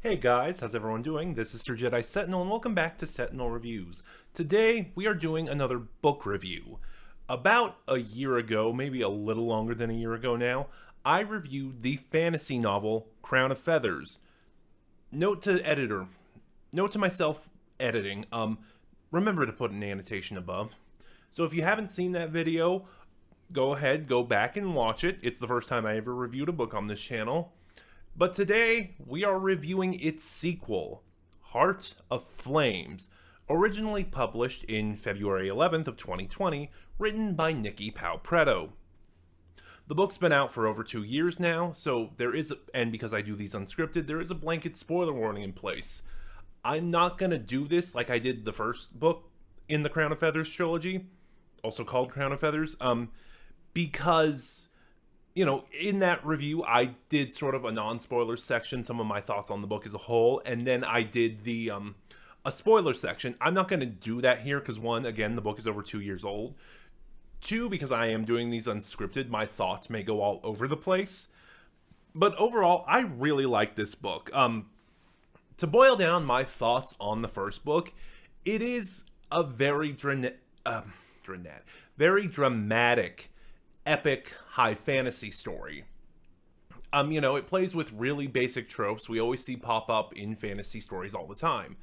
Hey guys, how's everyone doing? This is Sir Jedi Sentinel and welcome back to Sentinel Reviews. Today we are doing another book review. About a year ago, maybe a little longer than a year ago now, I reviewed the fantasy novel Crown of Feathers. Note to myself editing, remember to put an annotation above. So if you haven't seen that video, go ahead, go back and watch it. It's the first time I ever reviewed a book on this channel. But today, we are reviewing its sequel, Heart of Flames, originally published in February 11th of 2020, written by Nikki Pau-Preto. The book's been out for over 2 years now, so and because I do these unscripted, there is a blanket spoiler warning in place. I'm not going to do this like I did the first book in the Crown of Feathers trilogy, also called Crown of Feathers, because in that review, I did sort of a non-spoiler section, some of my thoughts on the book as a whole, and then I did a spoiler section. I'm not going to do that here because, one, again, the book is over 2 years old. Two, because I am doing these unscripted, my thoughts may go all over the place. But overall, I really like this book. To boil down my thoughts on the first book, it is a very dramatic, epic high fantasy story. It plays with really basic tropes we always see pop up in fantasy stories all the time.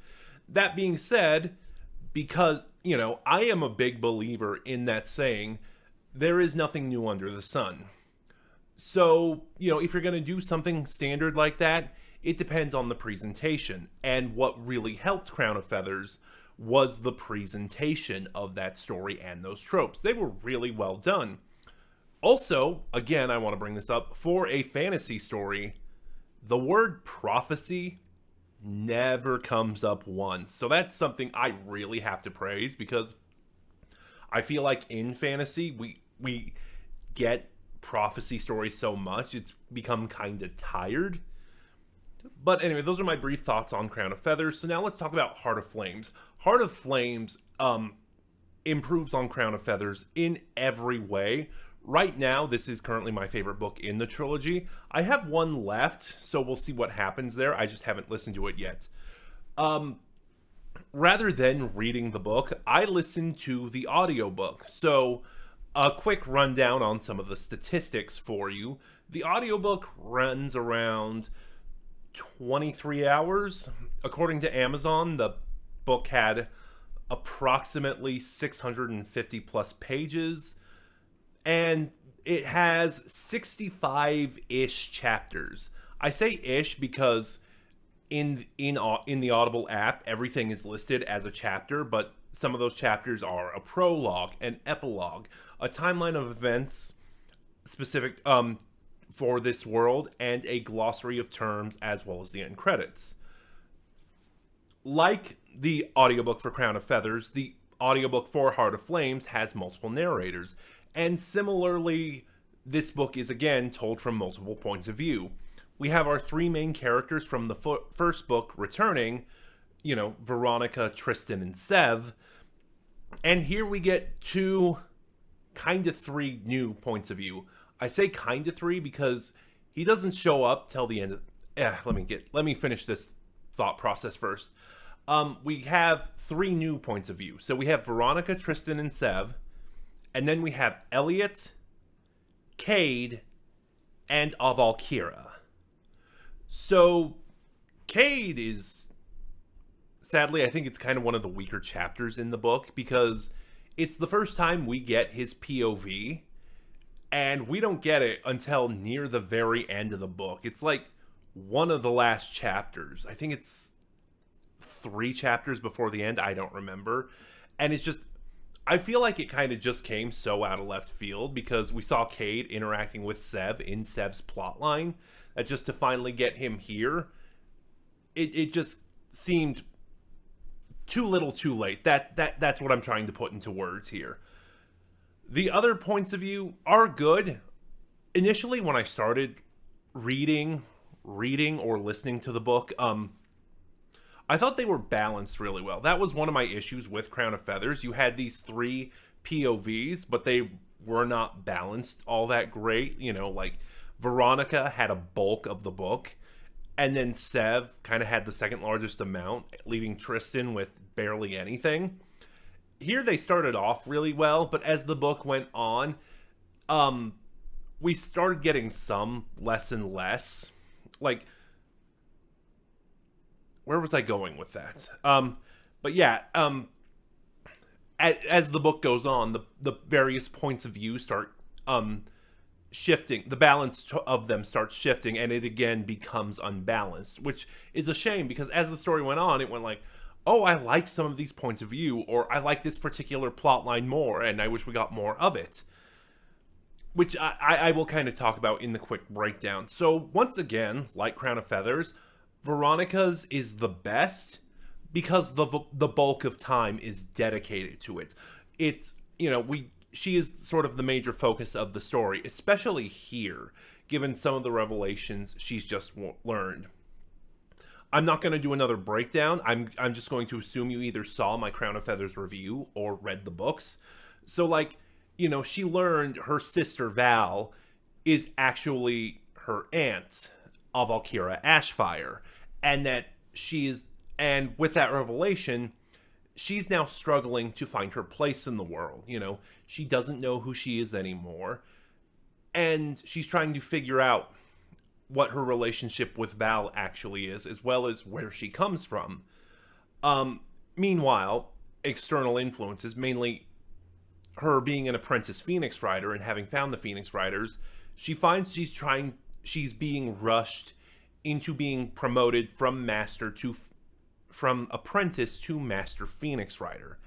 That being said, because, I am a big believer in that saying, there is nothing new under the sun. So, if you're going to do something standard like that, it depends on the presentation. And what really helped Crown of Feathers was the presentation of that story and those tropes. They were really well done. Also, again, I want to bring this up, for a fantasy story, the word prophecy never comes up once. So that's something I really have to praise, because I feel like in fantasy, we get prophecy stories so much, it's become kind of tired. But anyway, those are my brief thoughts on Crown of Feathers. So now let's talk about Heart of Flames. Heart of Flames improves on Crown of Feathers in every way. Right now, this is currently my favorite book in the trilogy. I have one left, so we'll see what happens there. I just haven't listened to it yet. Rather than reading the book, I listened to the audiobook. So, a quick rundown on some of the statistics for you. The audiobook runs around 23 hours. According to Amazon, the book had approximately 650 plus pages. And it has 65-ish chapters. I say ish because in the Audible app, everything is listed as a chapter, but some of those chapters are a prologue, an epilogue, a timeline of events specific for this world, and a glossary of terms, as well as the end credits. Like the audiobook for Crown of Feathers, the audiobook for Heart of Flames has multiple narrators. And similarly, this book is again told from multiple points of view. We have our three main characters from the first book returning, Veronica, Tristan, and Sev. And here we get three new points of view. I say three because he doesn't show up till the end of... let me finish this thought process first. We have three new points of view. So we have Veronica, Tristan, and Sev. And then we have Elliot, Cade, and Avalkira. So, Cade is, sadly, I think it's kind of one of the weaker chapters in the book, because it's the first time we get his POV, and we don't get it until near the very end of the book. It's like one of the last chapters. I think it's 3 chapters before the end. I don't remember. And it's just... I feel like it kind of just came so out of left field, because we saw Cade interacting with Sev in Sev's plotline, that just to finally get him here, it just seemed too little too late. That's what I'm trying to put into words here. The other points of view are good. Initially, when I started reading or listening to the book, I thought they were balanced really well. That was one of my issues with Crown of Feathers. You had these 3 POVs, but they were not balanced all that great. Like Veronica had a bulk of the book, and then Sev kind of had the second largest amount, leaving Tristan with barely anything. Here they started off really well, but as the book went on, we started getting some less and less. Like, where was I going with that? But yeah, as the book goes on, the various points of view start shifting. The balance of them starts shifting, and it again becomes unbalanced, which is a shame because as the story went on, it went like, oh, I like some of these points of view, or I like this particular plot line more, and I wish we got more of it. Which I will kind of talk about in the quick breakdown. So once again, like Crown of Feathers, Veronica's is the best because the bulk of time is dedicated to it. It's, she is sort of the major focus of the story, especially here, given some of the revelations she's just learned. I'm not going to do another breakdown. I'm just going to assume you either saw my Crown of Feathers review or read the books. So, she learned her sister Val is actually her aunt, Avalkira Ashfire, and with that revelation, she's now struggling to find her place in the world. She doesn't know who she is anymore, and she's trying to figure out what her relationship with Val actually is, as well as where she comes from. Meanwhile, external influences, mainly her being an apprentice Phoenix Rider and having found the Phoenix Riders, she finds she's being rushed into being promoted from apprentice to Master Phoenix Rider,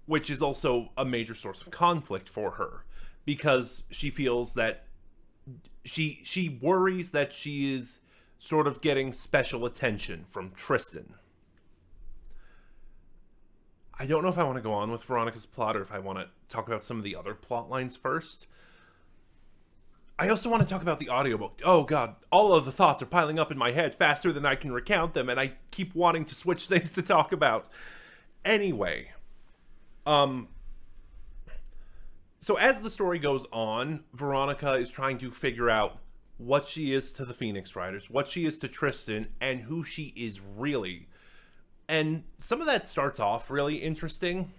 which is also a major source of conflict for her because she feels that she worries that she is sort of getting special attention from Tristan. I don't know if I want to go on with Veronica's plot or if I want to talk about some of the other plot lines first. I also want to talk about the audiobook. Oh god, all of the thoughts are piling up in my head faster than I can recount them, and I keep wanting to switch things to talk about. Anyway, so as the story goes on, Veronica is trying to figure out what she is to the Phoenix Riders, what she is to Tristan, and who she is really. And some of that starts off really interesting,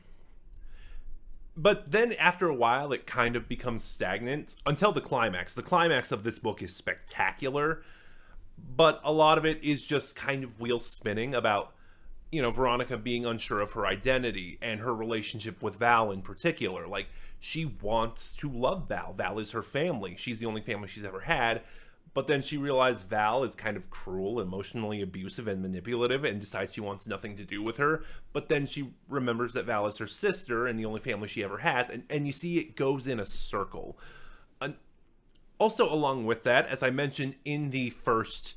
but then after a while it kind of becomes stagnant until the climax. The climax of this book is spectacular, but a lot of it is just kind of wheel spinning about, Veronica being unsure of her identity and her relationship with Val in particular. Like, she wants to love Val. Val is her family. She's the only family she's ever had. But then she realized Val is kind of cruel, emotionally abusive, and manipulative, and decides she wants nothing to do with her. But then she remembers that Val is her sister and the only family she ever has. And you see it goes in a circle. Also, along with that, as I mentioned in the first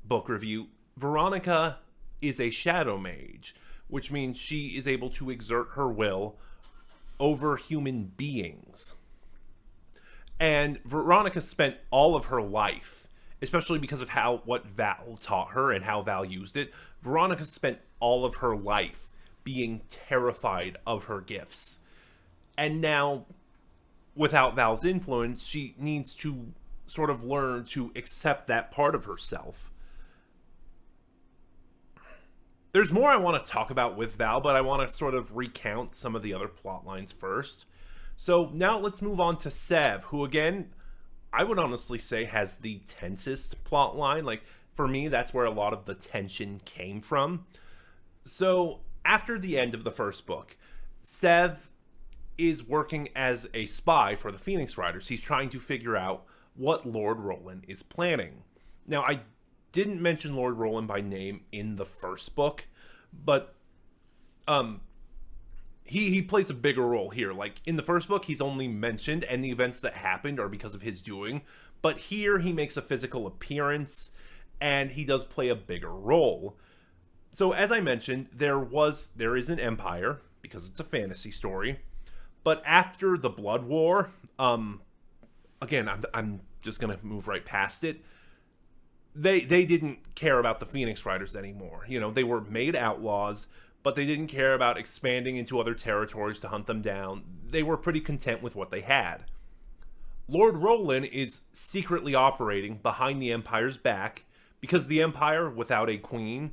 book review, Veronica is a shadow mage, which means she is able to exert her will over human beings. And Veronica spent all of her life, especially because of what Val taught her and how Val used it, Veronica spent all of her life being terrified of her gifts. And now, without Val's influence, she needs to sort of learn to accept that part of herself. There's more I want to talk about with Val, but I want to sort of recount some of the other plot lines first. So now let's move on to Sev, who again, I would honestly say has the tensest plot line. Like, for me, that's where a lot of the tension came from. So after the end of the first book, Sev is working as a spy for the Phoenix Riders. He's trying to figure out what Lord Roland is planning. Now, I didn't mention Lord Roland by name in the first book, but he plays a bigger role here. Like, in the first book, he's only mentioned, and the events that happened are because of his doing. But here, he makes a physical appearance, and he does play a bigger role. So, as I mentioned, there is an empire, because it's a fantasy story. But after the Blood War, again, I'm just going to move right past it. They didn't care about the Phoenix Riders anymore. They were made outlaws, but they didn't care about expanding into other territories to hunt them down. They were pretty content with what they had. Lord Roland is secretly operating behind the Empire's back because the Empire, without a queen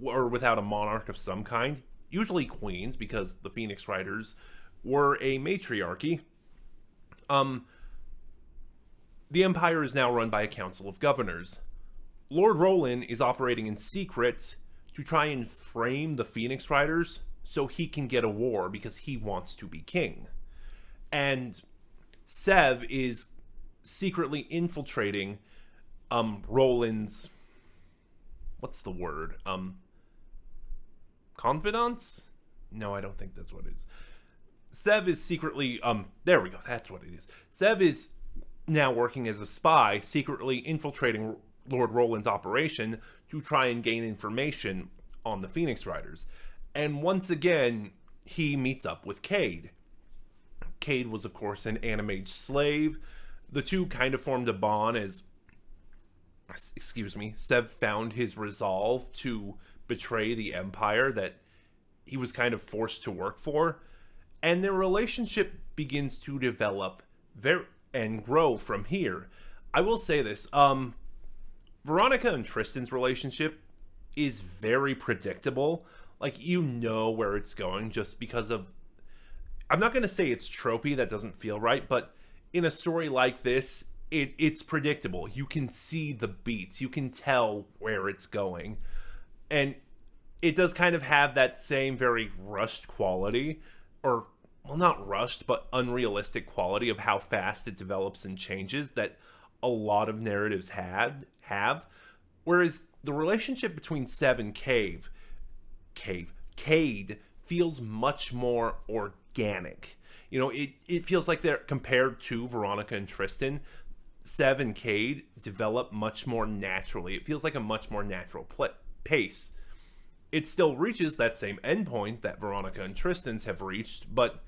or without a monarch of some kind, usually queens, because the Phoenix Riders were a matriarchy, the Empire is now run by a council of governors. Lord Roland is operating in secret to try and frame the Phoenix Riders so he can get a war because he wants to be king. And Sev is secretly infiltrating Roland's, what's the word? Confidants? No, I don't think that's what it is. Sev is secretly, there we go, that's what it is. Sev is now working as a spy, secretly infiltrating Lord Roland's operation to try and gain information on the Phoenix Riders. And once again, he meets up with Cade. Cade was, of course, an Animage slave. The two kind of formed a bond as, Sev found his resolve to betray the Empire that he was kind of forced to work for. And their relationship begins to develop and grow from here. I will say this, Veronica and Tristan's relationship is very predictable. Like, you know where it's going just because of, I'm not going to say it's tropey, that doesn't feel right, but in a story like this, it's predictable. You can see the beats, you can tell where it's going. And it does kind of have that same very rushed quality, or, well, not rushed, but unrealistic quality of how fast it develops and changes that a lot of narratives have. Whereas the relationship between Sev and Cade feels much more organic. You know, it feels like they're, compared to Veronica and Tristan, Sev and Cade develop much more naturally. It feels like a much more natural pace. It still reaches that same endpoint that Veronica and Tristan's have reached, but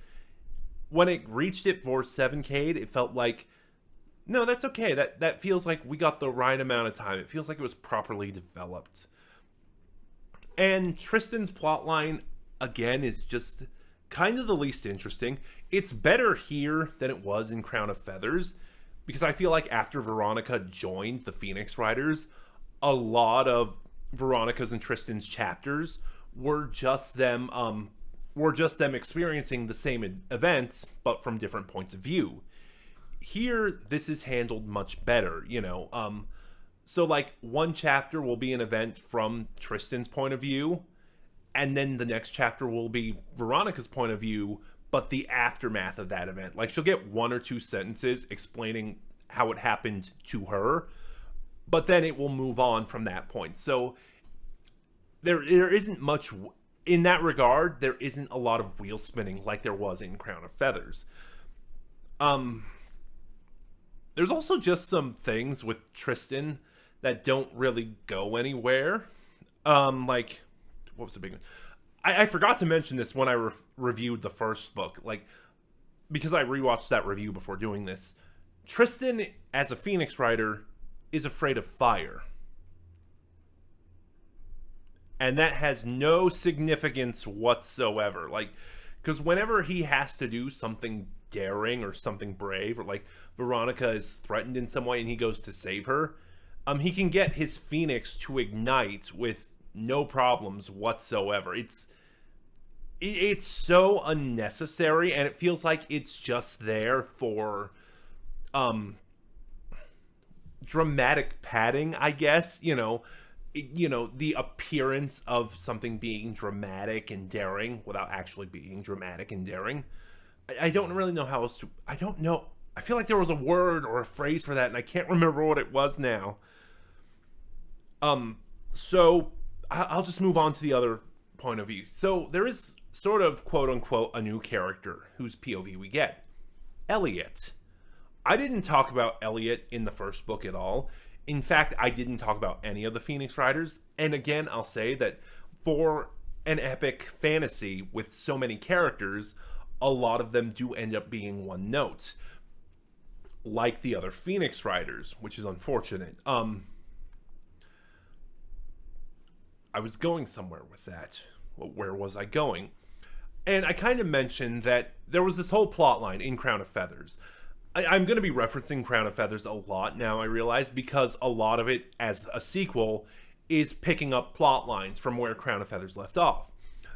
when it reached it for Sev and Cade, it felt like, no, that's okay. That feels like we got the right amount of time. It feels like it was properly developed. And Tristan's plotline, again, is just kind of the least interesting. It's better here than it was in Crown of Feathers, because I feel like after Veronica joined the Phoenix Riders, a lot of Veronica's and Tristan's chapters were just them experiencing the same events, but from different points of view. Here, this is handled much better, you know. So, like, one chapter will be an event from Tristan's point of view, and then the next chapter will be Veronica's point of view, but the aftermath of that event. Like, she'll get one or two sentences explaining how it happened to her, but then it will move on from that point. So, there isn't much, in that regard, there isn't a lot of wheel spinning like there was in Crown of Feathers. There's also just some things with Tristan that don't really go anywhere. Like, what was the big one? I forgot to mention this when I reviewed the first book. Like, because I rewatched that review before doing this. Tristan, as a Phoenix Rider, is afraid of fire. And that has no significance whatsoever. Like, because whenever he has to do something daring or something brave, or like Veronica is threatened in some way and he goes to save her, he can get his Phoenix to ignite with no problems whatsoever. It's so unnecessary, and it feels like it's just there for dramatic padding, I guess. You know, the appearance of something being dramatic and daring without actually being dramatic and daring. I don't really know how else to, I don't know. I feel like there was a word or a phrase for that, and I can't remember what it was now. So I'll just move on to the other point of view. So there is sort of, quote unquote, a new character whose POV we get. Elliot. I didn't talk about Elliot in the first book at all. In fact, I didn't talk about any of the Phoenix Riders. And again, I'll say that for an epic fantasy with so many characters, a lot of them do end up being one note, like the other Phoenix Riders, which is unfortunate. I was going somewhere with that. Well, where was I going? And I kind of mentioned that there was this whole plot line in Crown of Feathers. I'm going to be referencing Crown of Feathers a lot now, I realize, because a lot of it, as a sequel, is picking up plot lines from where Crown of Feathers left off.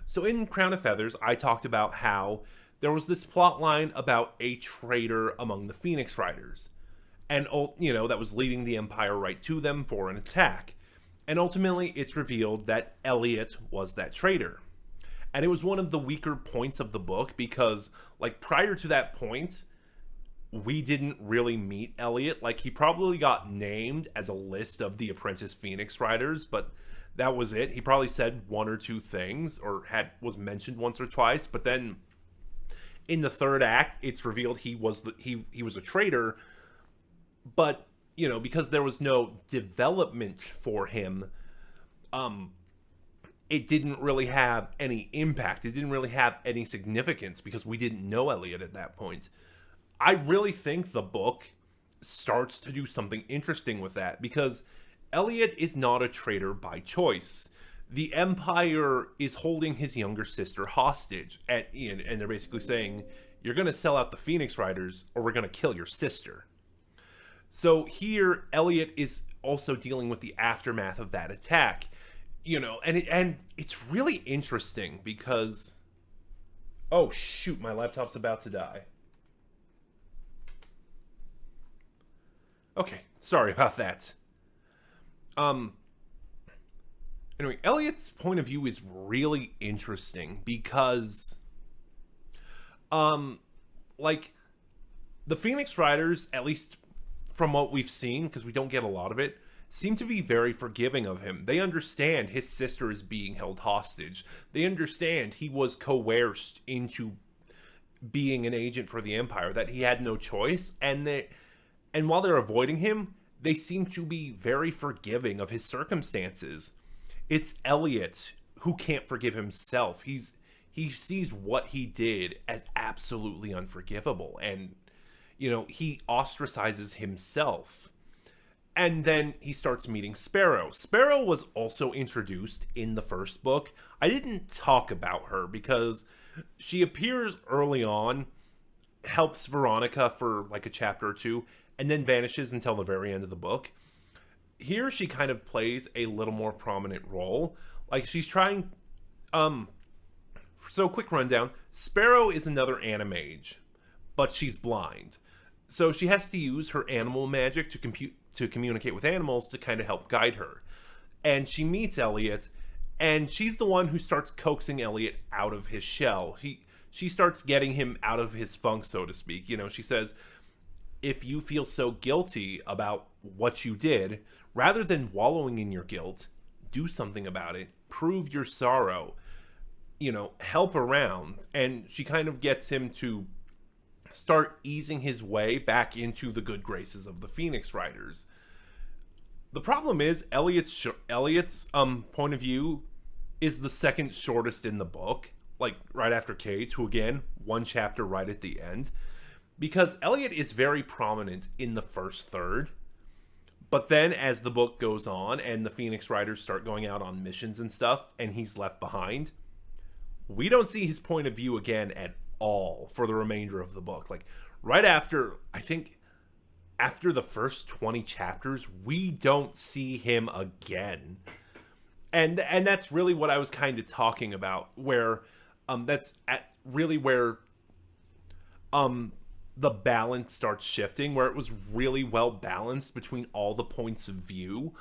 So in Crown of Feathers, I talked about how there was this plot line about a traitor among the Phoenix Riders. And, that was leading the Empire right to them for an attack. And ultimately, it's revealed that Elliot was that traitor. And it was one of the weaker points of the book because, prior to that point, we didn't really meet Elliot. He probably got named as a list of the Apprentice Phoenix Riders, but that was it. He probably said one or two things, or was mentioned once or twice, but then in the third act, it's revealed he was a traitor, but, because there was no development for him, it didn't really have any impact. It didn't really have any significance because we didn't know Elliot at that point. I really think the book starts to do something interesting with that because Elliot is not a traitor by choice. The Empire is holding his younger sister hostage and they're basically saying, you're going to sell out the Phoenix Riders or we're going to kill your sister. So here, Elliot is also dealing with the aftermath of that attack, and it's really interesting because, oh shoot, my laptop's about to die. Okay, sorry about that. Anyway, Elliot's point of view is really interesting because, the Phoenix Riders, at least from what we've seen, because we don't get a lot of it, seem to be very forgiving of him. They understand his sister is being held hostage. They understand he was coerced into being an agent for the Empire, that he had no choice, and while they're avoiding him, they seem to be very forgiving of his circumstances. It's Elliot who can't forgive himself. He sees what he did as absolutely unforgivable, and he ostracizes himself. And then he starts meeting Sparrow. Sparrow was also introduced in the first book. I didn't talk about her because she appears early on, helps Veronica for a chapter or two, and then vanishes until the very end of the book. Here she kind of plays a little more prominent role. She's trying... So quick rundown. Sparrow is another animage, but she's blind. So she has to use her animal magic to communicate with animals to kind of help guide her. And she meets Elliot, and she's the one who starts coaxing Elliot out of his shell. She starts getting him out of his funk, so to speak. She says, if you feel so guilty about what you did, rather than wallowing in your guilt, do something about it. Prove your sorrow. Help around. And she kind of gets him to start easing his way back into the good graces of the Phoenix Riders. The problem is Elliot's point of view is the second shortest in the book, right after Kate's, who again, one chapter right at the end, because Elliot is very prominent in the first third. But then as the book goes on and the Phoenix Riders start going out on missions and stuff and he's left behind, we don't see his point of view again at all for the remainder of the book. Right after, I think, after the first 20 chapters, we don't see him again. And that's really what I was kind of talking about, where that's really where the balance starts shifting, where it was really well balanced between all the points of view,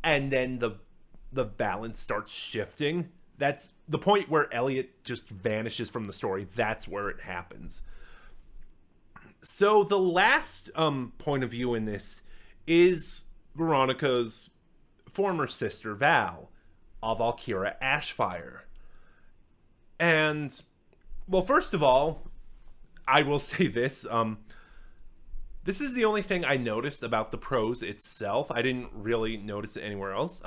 and then the balance starts shifting. That's the point where Elliot just vanishes from the story. That's where it happens. So the last point of view in this is Veronica's former sister, Val, of Valkyra Ashfire. And, well, first of all, I will say this. This is the only thing I noticed about the prose itself. I didn't really notice it anywhere else.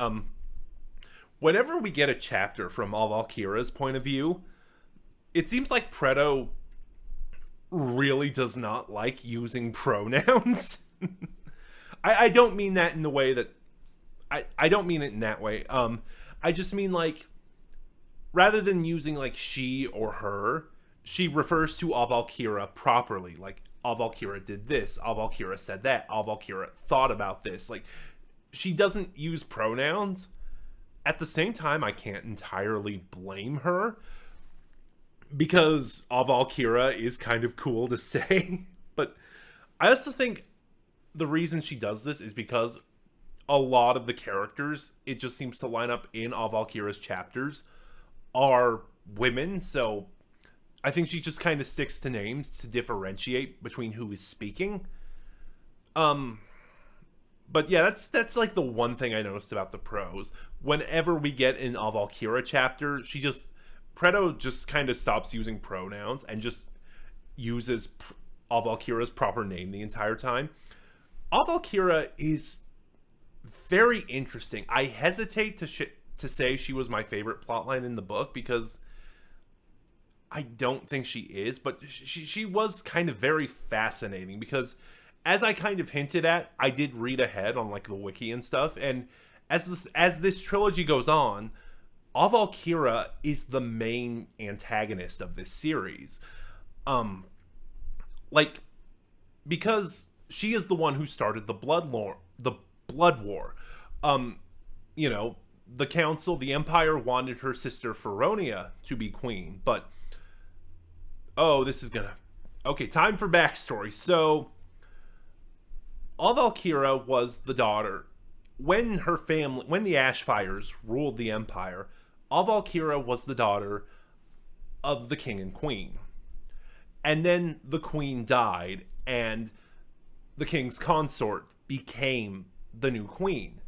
Whenever we get a chapter from all Valkyra's point of view, it seems like Preto really does not like using pronouns. I don't mean that in the way that... I don't mean it in that way. I just mean, rather than using, she or her, she refers to all Valkyra properly. All Valkyra did this, All Valkyra said that, All Valkyra thought about this. Like, she doesn't use pronouns. At the same time, I can't entirely blame her, because All Valkyra is kind of cool to say. But I also think the reason she does this is because a lot of the characters, it just seems to line up in All Valkyra's chapters, are women. So I think she just kind of sticks to names to differentiate between who is speaking. But yeah, that's like the one thing I noticed about the prose. Whenever we get an All Valkyra chapter, Preto just kind of stops using pronouns and just uses All Valkyra's proper name the entire time. All Valkyra is very interesting. I hesitate to say she was my favorite plotline in the book, because I don't think she is, but she was kind of very fascinating, because as I kind of hinted at, I did read ahead on like the wiki and stuff, and as this trilogy goes on, All Valkyra is the main antagonist of this series. Like, because she is the one who started the blood war. You know, the council, the Empire wanted her sister Feronia to be queen, but okay, time for backstory. So All Valkyra was the daughter. When the Ashfires ruled the Empire, All Valkyra was the daughter of the king and queen. And then the queen died, and the king's consort became the new queen.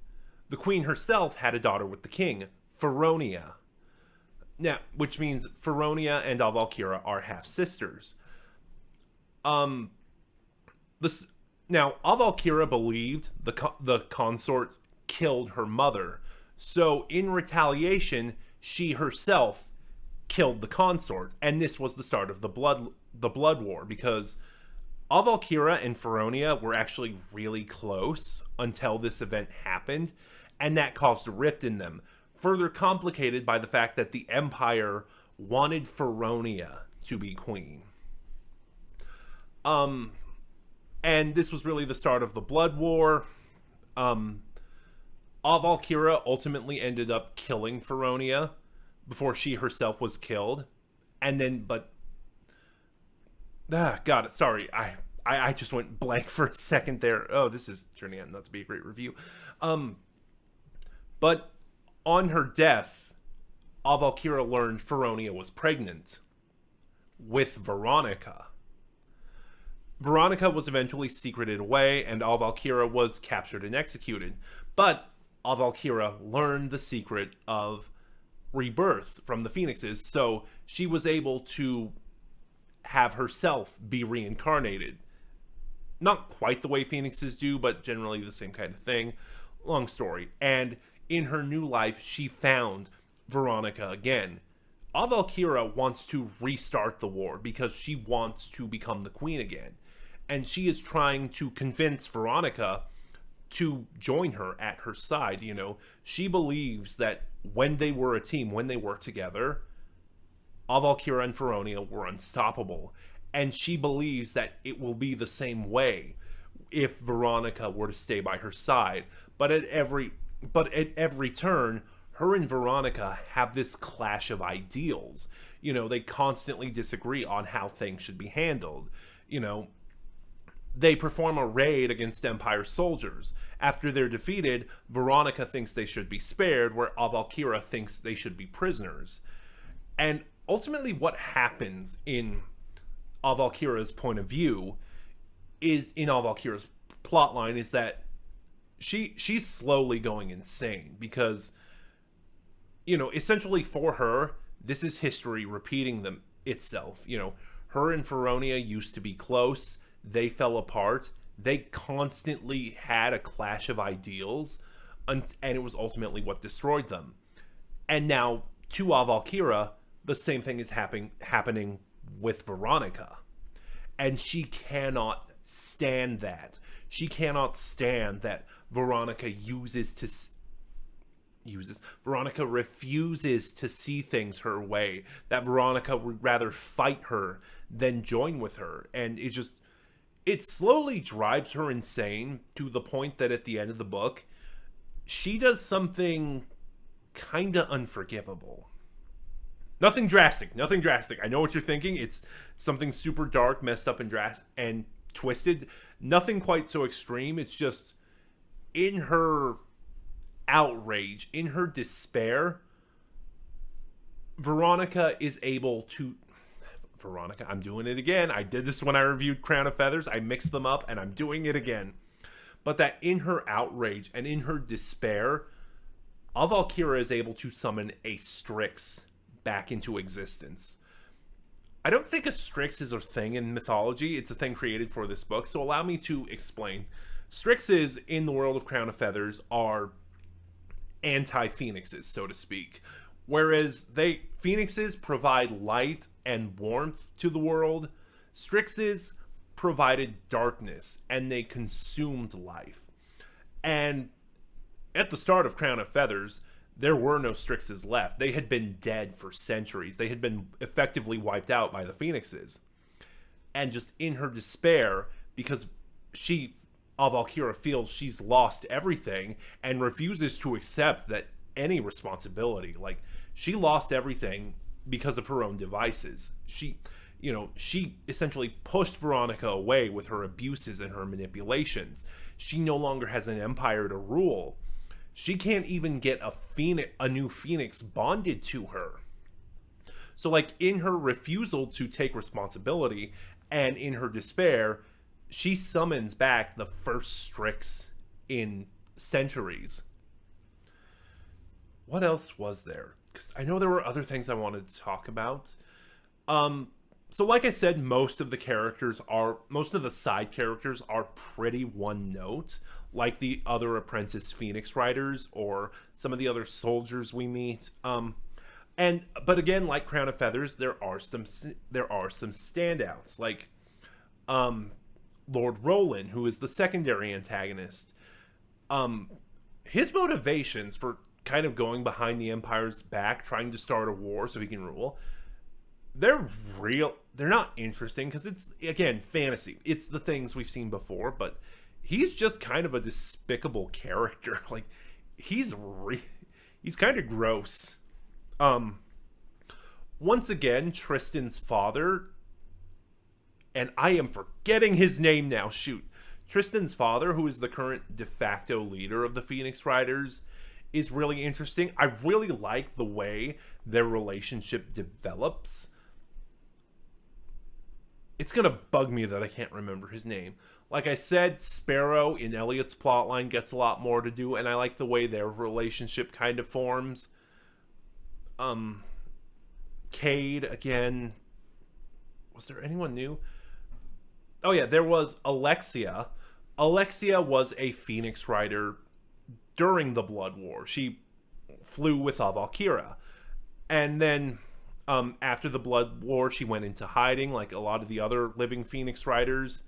The queen herself had a daughter with the king, Feronia. Now, which means Feronia and All Valkyra are half-sisters. Now, All Valkyra believed the consort killed her mother. So, in retaliation, she herself killed the consort. And this was the start of the blood war, because All Valkyra and Feronia were actually really close until this event happened, and that caused a rift in them, further complicated by the fact that the Empire wanted Feronia to be queen. And this was really the start of the blood war. All Valkyra ultimately ended up killing Feronia before she herself was killed. And then, got it, sorry, I just went blank for a second there. Oh, this is turning out not to be a great review. But on her death, All Valkyra learned Feronia was pregnant with Veronica. Veronica was eventually secreted away, and All Valkyra was captured and executed. But All Valkyra learned the secret of rebirth from the Phoenixes, so she was able to have herself be reincarnated. Not quite the way Phoenixes do, but generally the same kind of thing. Long story. And in her new life, she found Veronica again. All Valkyra wants to restart the war because she wants to become the queen again. And she is trying to convince Veronica to join her at her side. You know, she believes that when they were a team, when they worked together, All Valkyra and Feronia were unstoppable. And she believes that it will be the same way if Veronica were to stay by her side. But at every turn, her and Veronica have this clash of ideals. You know, they constantly disagree on how things should be handled. You know, they perform a raid against Empire soldiers. After they're defeated, Veronica thinks they should be spared, where All Valkyra thinks they should be prisoners. And ultimately what happens in All Valkyra's point of view is, in All Valkyra's plotline, is that she's slowly going insane, because, you know, essentially for her, this is history repeating itself. You know, her and Feronia used to be close. They fell apart. They constantly had a clash of ideals, and it was ultimately what destroyed them. And now, to All Valkyra, the same thing is happening with Veronica. And she cannot stand that. She cannot stand that Veronica Veronica refuses to see things her way. That Veronica would rather fight her than join with her. And it slowly drives her insane to the point that at the end of the book, she does something kind of unforgivable. Nothing drastic, nothing drastic. I know what you're thinking. It's something super dark, messed up, and twisted. Nothing quite so extreme. It's just in her outrage, in her despair, Veronica is able to... Veronica, I'm doing it again. I did this when I reviewed Crown of Feathers. I mixed them up, and I'm doing it again. But that in her outrage and in her despair, Avalkira is able to summon a Strix back into existence. I don't think a Strix is a thing in mythology. It's a thing created for this book, so allow me to explain. Strixes, in the world of Crown of Feathers, are anti-phoenixes, so to speak. Whereas phoenixes provide light and warmth to the world, Strixes provided darkness, and they consumed life. And at the start of Crown of Feathers, there were no Strixes left. They had been dead for centuries. They had been effectively wiped out by the phoenixes. And just in her despair, because Avalkira feels she's lost everything and refuses to accept that any responsibility. Like, she lost everything because of her own devices. She essentially pushed Veronica away with her abuses and her manipulations. She no longer has an empire to rule. She can't even get a new phoenix bonded to her. So, like, in her refusal to take responsibility and in her despair, she summons back the first Strix in centuries. What else was there? Because I know there were other things I wanted to talk about. So like I said, most of the side characters are pretty one note, like the other apprentice Phoenix Riders or some of the other soldiers we meet. But again, like Crown of Feathers, there are some standouts, like Lord Roland, who is the secondary antagonist. His motivations for kind of going behind the Empire's back, trying to start a war so he can rule, they're not interesting because it's, again, fantasy. It's the things we've seen before, but he's just kind of a despicable character. Like, he's kind of gross. Once again, Tristan's father, and I am forgetting his name now, shoot. Tristan's father, who is the current de facto leader of the Phoenix Riders, is really interesting. I really like the way their relationship develops. It's gonna bug me that I can't remember his name. Like I said, Sparrow in Elliot's plotline gets a lot more to do, and I like the way their relationship kind of forms. Cade, again. Was there anyone new? Oh yeah, there was Alexia. Alexia was a Phoenix Rider during the Blood War. She flew with Avalkira. And then after the Blood War, she went into hiding like a lot of the other living Phoenix Riders.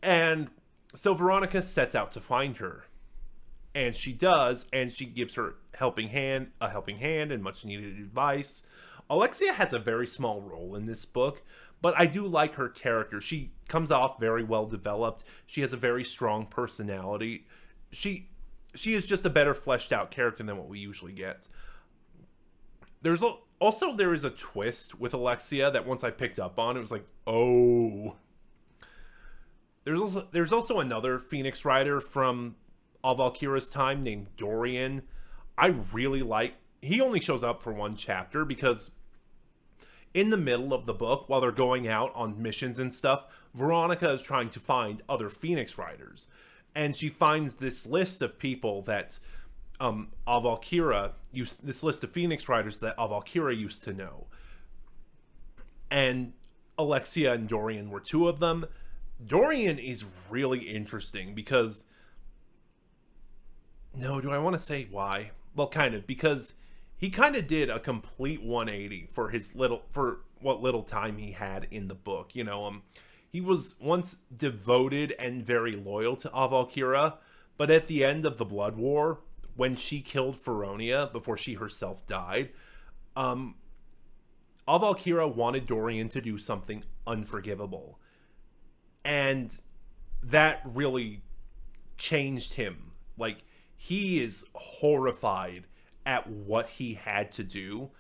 And so Veronica sets out to find her. And she does, and she gives her a helping hand and much needed advice. Alexia has a very small role in this book, but I do like her character. She comes off very well developed. She has a very strong personality. She is just a better fleshed out character than what we usually get. There is a twist with Alexia that once I picked up on, it was like, oh. There's also another Phoenix Rider from Avalkira's time named Dorian. I really like... He only shows up for one chapter because in the middle of the book, while they're going out on missions and stuff, Veronica is trying to find other Phoenix Riders. And she finds this list of people that this list of Phoenix Riders that Avalkira used to know. And Alexia and Dorian were two of them. Dorian is really interesting because... No, do I want to say why? Well, kind of, because he kind of did a complete 180 for what little time he had in the book. You know, he was once devoted and very loyal to Avalkira, but at the end of the Blood War, when she killed Feronia before she herself died, Avalkira wanted Dorian to do something unforgivable. And that really changed him. Like, he is horrified at what he had to do.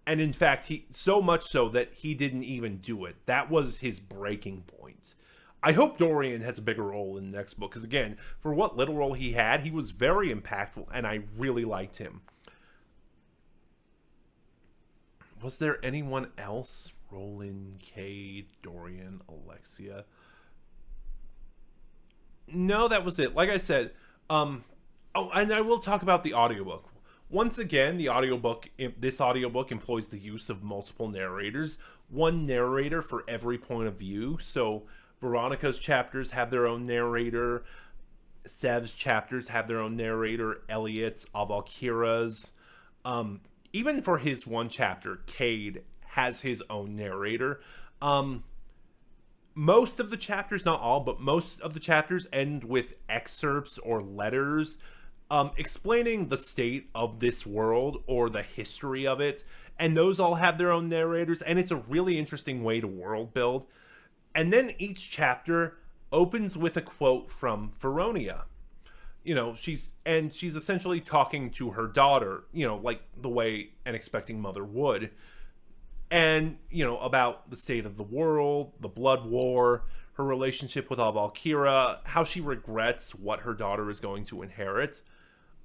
And in fact, he so much so that he didn't even do it. That was his breaking point. I hope Dorian has a bigger role in the next book, because again, for what little role he had, he was very impactful, and I really liked him. Was there anyone else? Roland, Cade, Dorian, Alexia. No, that was it. Like I said, oh, and I will talk about the audiobook. Once again, this audiobook employs the use of multiple narrators, one narrator for every point of view. So Veronica's chapters have their own narrator, Sev's chapters have their own narrator, Elliot's, Avalkira's. Even for his one chapter, Cade has his own narrator. Most of the chapters, not all, but most of the chapters end with excerpts or letters explaining the state of this world or the history of it. And those all have their own narrators, and it's a really interesting way to world build. And then each chapter opens with a quote from Feronia. You know, she's essentially talking to her daughter, you know, like the way an expecting mother would. And, you know, about the state of the world, the blood war, her relationship with Avalkira, how she regrets what her daughter is going to inherit.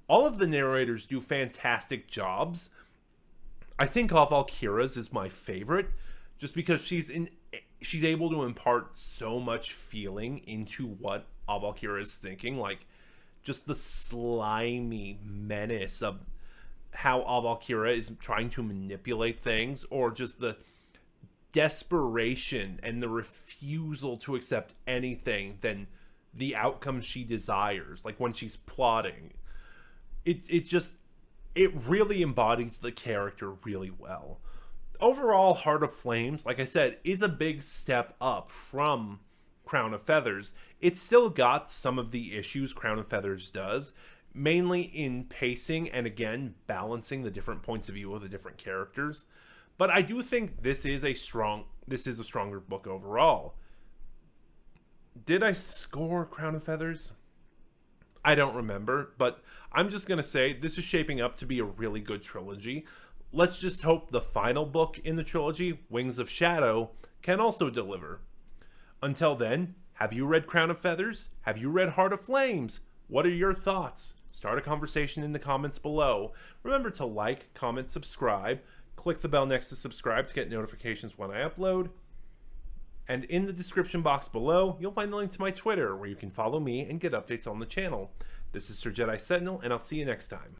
All of the narrators do fantastic jobs. I think Avalkira's is my favorite, just because she's able to impart so much feeling into what Avalkira is thinking, like just the slimy menace of how Avalkira is trying to manipulate things, or just the desperation and the refusal to accept anything than the outcome she desires, like when she's plotting. It really embodies the character really well. Overall, Heart of Flames, like I said, is a big step up from Crown of Feathers. It's still got some of the issues Crown of Feathers does, mainly in pacing and, again, balancing the different points of view of the different characters. But I do think this is a stronger book overall. Did I score Crown of Feathers? I don't remember, but I'm just going to say this is shaping up to be a really good trilogy. Let's just hope the final book in the trilogy, Wings of Shadow, can also deliver. Until then, have you read Crown of Feathers? Have you read Heart of Flames? What are your thoughts? Start a conversation in the comments below. Remember to like, comment, subscribe. Click the bell next to subscribe to get notifications when I upload. And in the description box below, you'll find the link to my Twitter, where you can follow me and get updates on the channel. This is Sir Jedi Sentinel, and I'll see you next time.